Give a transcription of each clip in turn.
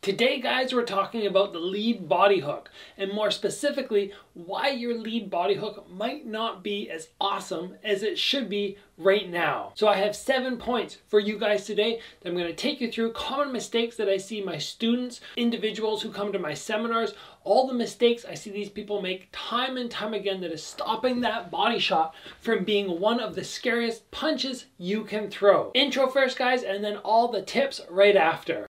Today, guys, we're talking about the lead body hook, and more specifically, why your lead body hook might not be as awesome as it should be right now. So I have 7 points for you guys today that I'm going to take you through, common mistakes that I see my students, individuals who come to my seminars, all the mistakes I see these people make time and time again that is stopping that body shot from being one of the scariest punches you can throw. Intro first, guys, and then all the tips right after.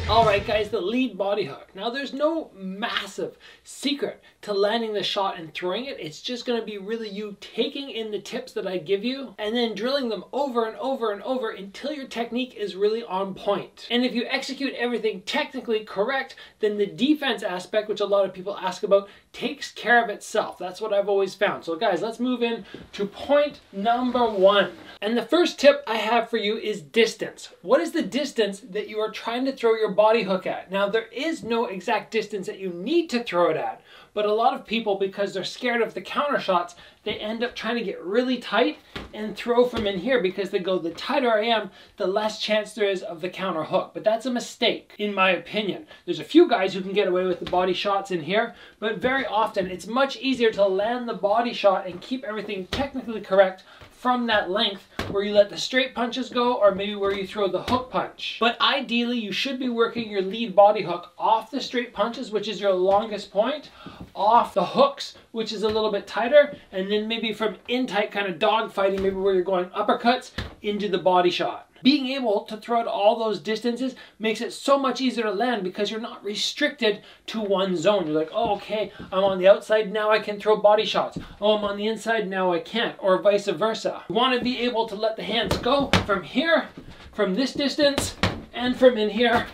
Alright guys, the lead body hook. Now there's no massive secret to landing the shot and throwing it. It's just going to be really you taking in the tips that I give you and then drilling them over and over and over until your technique is really on point. And if you execute everything technically correct, then the defense aspect, which a lot of people ask about, takes care of itself. That's what I've always found. So guys, let's move in to point number 1. And the first tip I have for you is distance. What is the distance that you are trying to throw your body hook at? Now, there is no exact distance that you need to throw it at, but a lot of people, because they're scared of the counter shots, they end up trying to get really tight and throw from in here because they go, the tighter I am, the less chance there is of the counter hook. But that's a mistake, in my opinion. There's a few guys who can get away with the body shots in here, but very often it's much easier to land the body shot and keep everything technically correct from that length where you let the straight punches go, or maybe where you throw the hook punch. But ideally, you should be working your lead body hook off the straight punches, which is your longest point, off the hooks, which is a little bit tighter, and then maybe from in tight kind of dog fighting, maybe where you're going uppercuts into the body shot. Being able to throw at all those distances makes it so much easier to land because you're not restricted to one zone. You're like, oh, okay, I'm on the outside, now I can throw body shots. Oh, I'm on the inside, now I can't, or vice versa. You want to be able to let the hands go from here, from this distance, and from in here,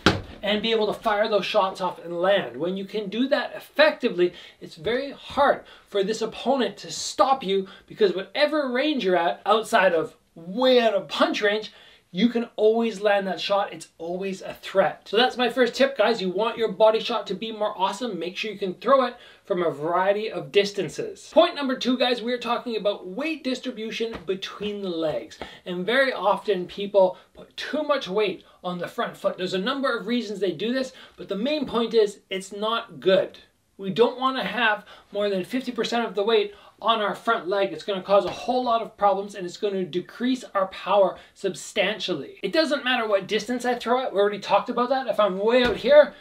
and be able to fire those shots off and land. When you can do that effectively, it's very hard for this opponent to stop you, because whatever range you're at, outside of way out of punch range, you can always land that shot. It's always a threat. So that's my first tip, guys. You want your body shot to be more awesome, make sure you can throw it from a variety of distances. Point number 2, guys, we're talking about weight distribution between the legs. And very often people put too much weight on the front foot. There's a number of reasons they do this, but the main point is it's not good. We don't want to have more than 50% of the weight on our front leg. It's going to cause a whole lot of problems, and it's going to decrease our power substantially. It doesn't matter what distance I throw it. We already talked about that. If I'm way out here,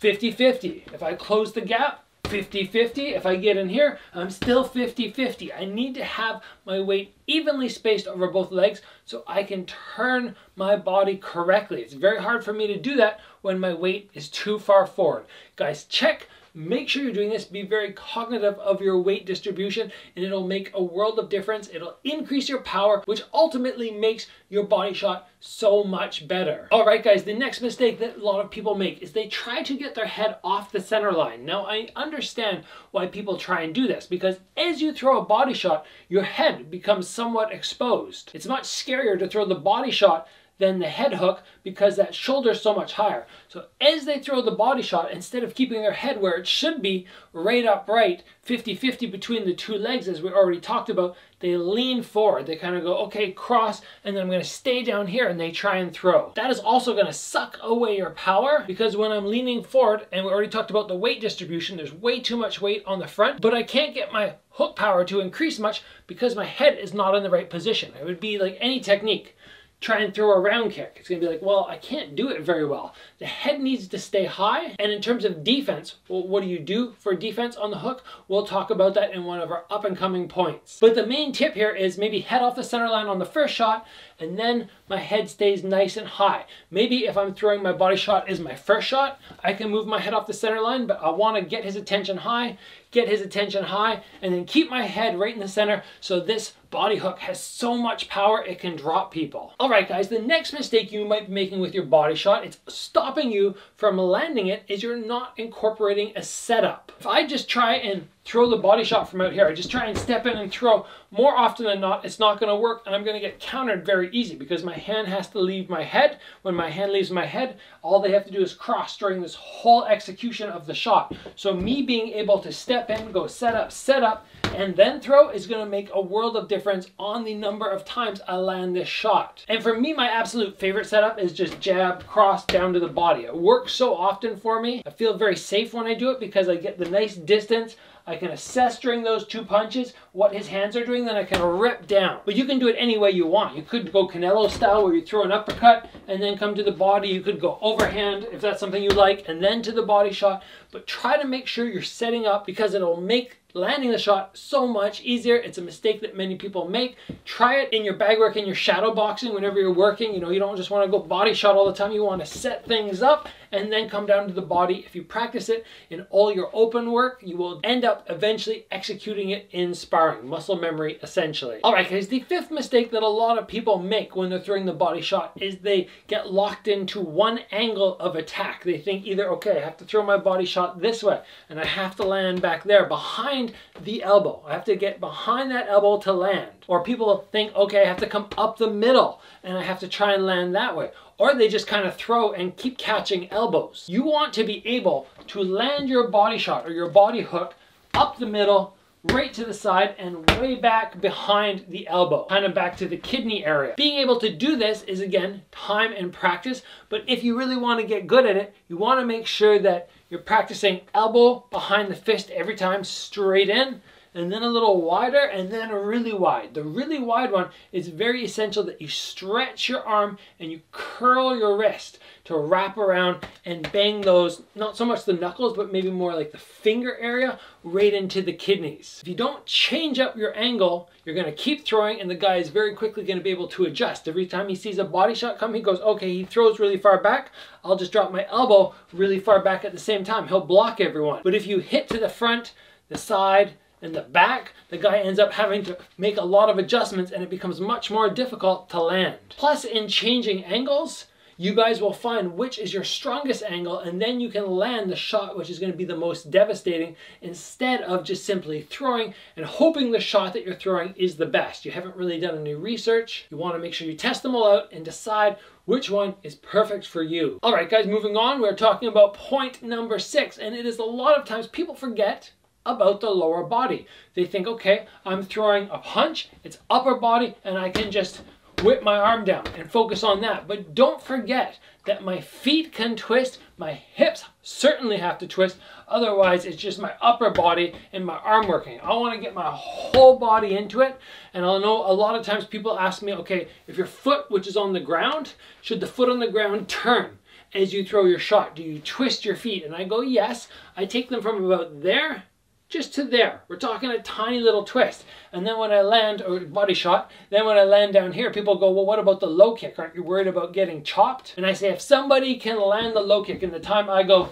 50-50. If I close the gap, 50-50. If I get in here, I'm still 50-50. I need to have my weight evenly spaced over both legs so I can turn my body correctly. It's very hard for me to do that when my weight is too far forward. Guys, check. Make sure you're doing this. Be very cognitive of your weight distribution, and it'll make a world of difference. It'll increase your power, which ultimately makes your body shot so much better. All right, guys, the next mistake that a lot of people make is they try to get their head off the center line. Now, I understand why people try and do this, because as you throw a body shot, your head becomes somewhat exposed. It's much scarier to throw the body shot than the head hook because that shoulder is so much higher. So as they throw the body shot, instead of keeping their head where it should be, right upright, 50-50 between the two legs, as we already talked about, they lean forward. They kind of go, okay, cross, and then I'm going to stay down here, and they try and throw. That is also going to suck away your power, because when I'm leaning forward, and we already talked about the weight distribution, there's way too much weight on the front, but I can't get my hook power to increase much because my head is not in the right position. It would be like any technique. Try and throw a round kick. It's going to be like, well, I can't do it very well. The head needs to stay high. And in terms of defense, well, what do you do for defense on the hook? We'll talk about that in one of our up and coming points. But the main tip here is maybe head off the center line on the first shot, and then my head stays nice and high. Maybe if I'm throwing my body shot as my first shot, I can move my head off the center line, but I want to get his attention high, and then keep my head right in the center so this body hook has so much power it can drop people. All right, guys, the next mistake you might be making with your body shot, it's stopping you from landing it, is you're not incorporating a setup. If I just try and throw the body shot from out here. I just try and step in and throw. More often than not, it's not going to work, and I'm going to get countered very easy because my hand has to leave my head. When my hand leaves my head, all they have to do is cross during this whole execution of the shot. So me being able to step in, go set up, and then throw is going to make a world of difference on the number of times I land this shot. And for me, my absolute favorite setup is just jab, cross, down to the body. It works so often for me. I feel very safe when I do it because I get the nice distance. I can assess during those 2 punches what his hands are doing, then I can rip down. But you can do it any way you want. You could go Canelo style where you throw an uppercut and then come to the body. You could go overhand if that's something you like, and then to the body shot. But try to make sure you're setting up because it'll make landing the shot so much easier. It's a mistake that many people make. Try it in your bag work, in your shadow boxing, whenever you're working. You know, you don't just want to go body shot all the time. You want to set things up and then come down to the body. If you practice it in all your open work, you will end up eventually executing it in sparring. Muscle memory, essentially. All right, guys, the 5th mistake that a lot of people make when they're throwing the body shot is they get locked into one angle of attack. They think either, okay, I have to throw my body shot this way and I have to land back there behind the elbow. I have to get behind that elbow to land. Or people think, okay, I have to come up the middle and I have to try and land that way. Or they just kind of throw and keep catching elbows. You want to be able to land your body shot or your body hook up the middle, right to the side, and way back behind the elbow, kind of back to the kidney area. Being able to do this is, again, time and practice, but if you really want to get good at it, you want to make sure that you're practicing elbow behind the fist every time, straight in, and then a little wider, and then really wide. The really wide one is very essential that you stretch your arm and you curl your wrist to wrap around and bang those, not so much the knuckles, but maybe more like the finger area, right into the kidneys. If you don't change up your angle, you're going to keep throwing, and the guy is very quickly going to be able to adjust. Every time he sees a body shot come, he goes, okay, he throws really far back. I'll just drop my elbow really far back at the same time. He'll block everyone. But if you hit to the front, the side, and the back, the guy ends up having to make a lot of adjustments, and it becomes much more difficult to land. Plus, in changing angles, you guys will find which is your strongest angle, and then you can land the shot which is going to be the most devastating, instead of just simply throwing and hoping the shot that you're throwing is the best. You haven't really done any research. You want to make sure you test them all out and decide which one is perfect for you. All right, guys, moving on, we're talking about point number 6, and it is a lot of times people forget about the lower body. They think, okay, I'm throwing a punch, it's upper body, and I can just whip my arm down and focus on that. But don't forget that my feet can twist, my hips certainly have to twist, otherwise it's just my upper body and my arm working. I want to get my whole body into it, and I know a lot of times people ask me, okay, if your foot, which is on the ground, should the foot on the ground turn as you throw your shot? Do you twist your feet? And I go, yes. I take them from about there just to there. We're talking a tiny little twist. And then when I land, or body shot, then when I land down here, people go, well, what about the low kick? Aren't you worried about getting chopped? And I say, if somebody can land the low kick in the time I go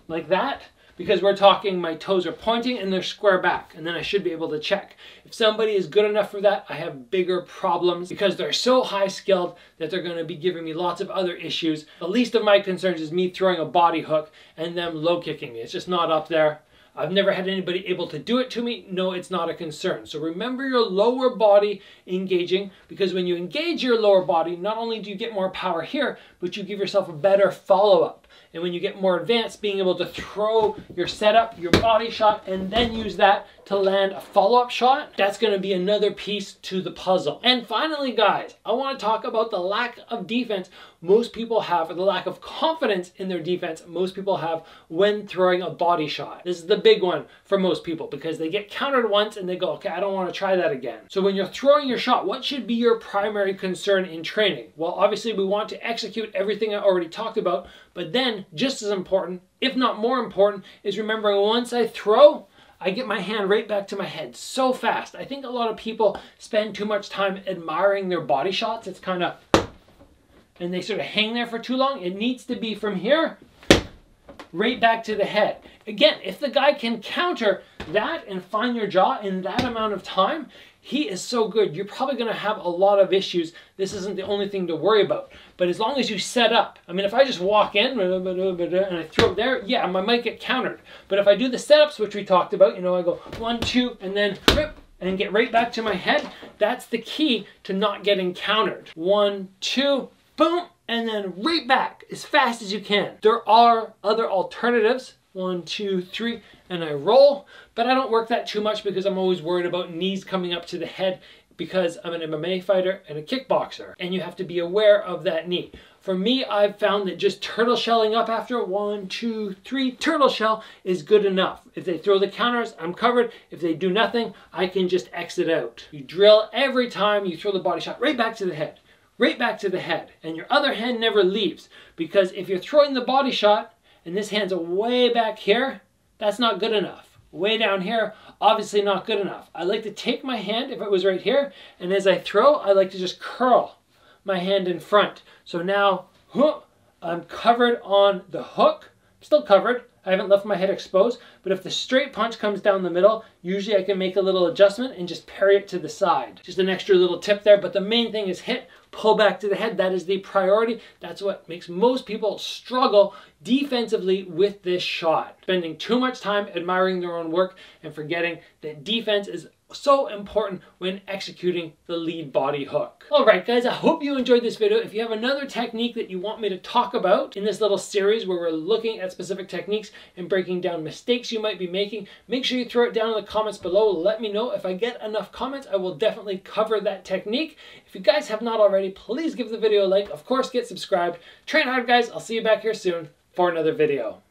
like that, because we're talking my toes are pointing and they're square back, and then I should be able to check. If somebody is good enough for that, I have bigger problems because they're so high skilled that they're going to be giving me lots of other issues. The least of my concerns is me throwing a body hook and them low kicking me. It's just not up there. I've never had anybody able to do it to me. No, it's not a concern. So remember your lower body engaging, because when you engage your lower body, not only do you get more power here, but you give yourself a better follow-up. And when you get more advanced, being able to throw your setup, your body shot, and then use that to land a follow-up shot, that's going to be another piece to the puzzle. And finally, guys, I want to talk about the lack of defense most people have, or the lack of confidence in their defense most people have when throwing a body shot. This is the big one for most people, because they get countered once and they go, okay, I don't want to try that again. So when you're throwing your shot, what should be your primary concern in training? Well, obviously we want to execute everything I already talked about, but then just as important, if not more important, is remembering once I throw, I get my hand right back to my head so fast. I think a lot of people spend too much time admiring their body shots. It's kind of, and they sort of hang there for too long. It needs to be from here right back to the head. Again, if the guy can counter that and find your jaw in that amount of time, he is so good. You're probably going to have a lot of issues. This isn't the only thing to worry about. But as long as you set up, I mean, if I just walk in and I throw it there, yeah, I might get countered. But if I do the setups, which we talked about, you know, I go 1, 2, and then rip, and get right back to my head, that's the key to not getting countered. 1, 2, boom, and then right back as fast as you can. There are other alternatives. 1, 2, 3, and I roll, but I don't work that too much because I'm always worried about knees coming up to the head because I'm an MMA fighter and a kickboxer, and you have to be aware of that knee. For me, I've found that just turtle shelling up after 1, 2, 3, turtle shell is good enough. If they throw the counters, I'm covered. If they do nothing, I can just exit out. You drill every time you throw the body shot right back to the head, right back to the head, and your other hand never leaves, because if you're throwing the body shot and this hand's way back here, that's not good enough. Way down here, obviously not good enough. I like to take my hand, if it was right here, and as I throw, I like to just curl my hand in front. So now, I'm covered on the hook. Still covered. I haven't left my head exposed, but if the straight punch comes down the middle, usually I can make a little adjustment and just parry it to the side. Just an extra little tip there, but the main thing is hit, pull back to the head. That is the priority. That's what makes most people struggle defensively with this shot. Spending too much time admiring their own work and forgetting that defense is so important when executing the lead body hook. All right, guys, I hope you enjoyed this video. If you have another technique that you want me to talk about in this little series where we're looking at specific techniques and breaking down mistakes you might be making, make sure you throw it down in the comments below. Let me know. If I get enough comments, I will definitely cover that technique. If you guys have not already, please give the video a like. Of course, get subscribed. Train hard, guys. I'll see you back here soon for another video.